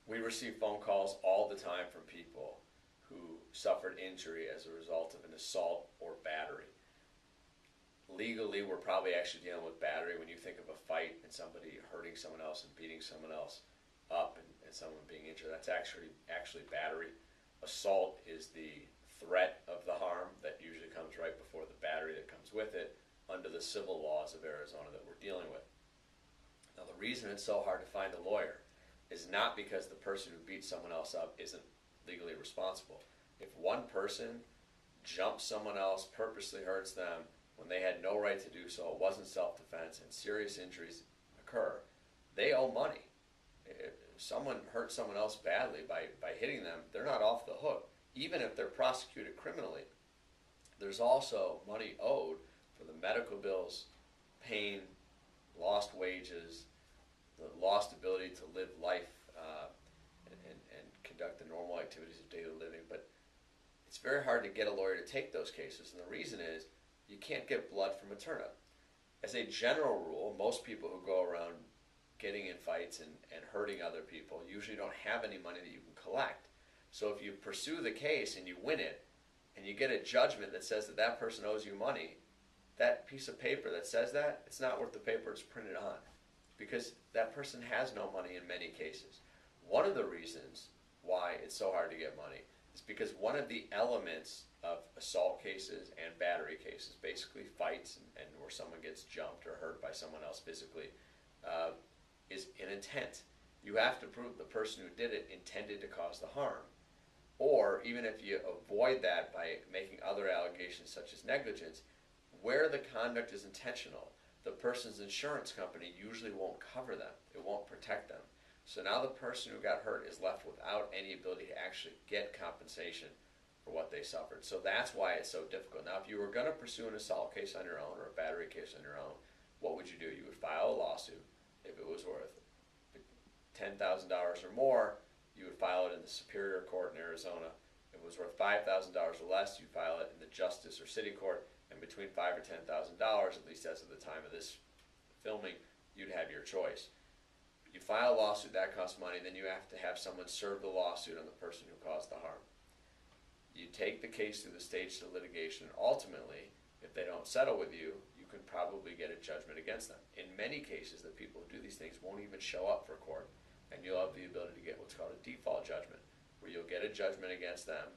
We receive phone calls all the time from people who suffered injury as a result of an assault or battery. Legally, we're probably actually dealing with battery when you think of a fight and somebody hurting someone else and beating someone else up and someone being injured. That's actually battery. Assault is the threat of the harm that usually comes right before the battery that comes with it under the civil laws of Arizona that we're dealing with. Now, the reason it's so hard to find a lawyer is not because the person who beats someone else up isn't legally responsible. If one person jumps someone else, purposely hurts them when they had no right to do so, it wasn't self-defense, and serious injuries occur, they owe money. If someone hurts someone else badly by hitting them, they're not off the hook. Even if they're prosecuted criminally, there's also money owed for the medical bills, pain, lost wages, the lost ability to live life and conduct the normal activities of daily living. But it's very hard to get a lawyer to take those cases, and the reason is you can't get blood from a turnip. As a general rule, most people who go around getting in fights and hurting other people usually don't have any money that you can collect. So if you pursue the case and you win it, and you get a judgment that says that that person owes you money, that piece of paper that says that, it's not worth the paper it's printed on, because that person has no money in many cases. One of the reasons why it's so hard to get money is because one of the elements of assault cases and battery cases, basically fights and where someone gets jumped or hurt by someone else physically, is an intent. You have to prove the person who did it intended to cause the harm. Or even if you avoid that by making other allegations such as negligence, where the conduct is intentional, the person's insurance company usually won't cover them. It won't protect them. So now the person who got hurt is left without any ability to actually get compensation for what they suffered. So that's why it's so difficult. Now, if you were going to pursue an assault case on your own or a battery case on your own, what would you do? You would file a lawsuit if it was worth $10,000 or more. You would file it in the Superior Court in Arizona. If it was worth $5,000 or less, you'd file it in the Justice or City Court. And between $5,000 or $10,000, at least as of the time of this filming, you'd have your choice. You file a lawsuit, that costs money, then you have to have someone serve the lawsuit on the person who caused the harm. You take the case through the stage of litigation, and ultimately, if they don't settle with you, you can probably get a judgment against them. In many cases, the people who do these things won't even show up for court, and you'll have the ability to get what's called a default judgment, where you'll get a judgment against them,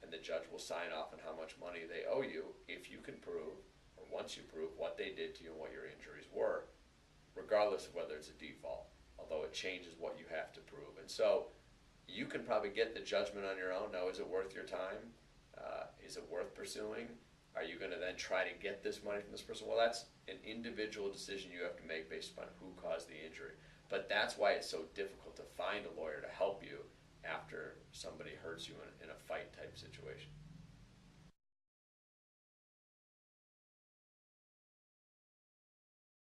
and the judge will sign off on how much money they owe you if you can prove, or once you prove, what they did to you and what your injuries were, regardless of whether it's a default, although it changes what you have to prove. And so you can probably get the judgment on your own. Now, is it worth your time? Is it worth pursuing? Are you going to then try to get this money from this person? Well, that's an individual decision you have to make based upon who caused the injury. But that's why it's so difficult to find a lawyer to help you after somebody hurts you in a fight type situation.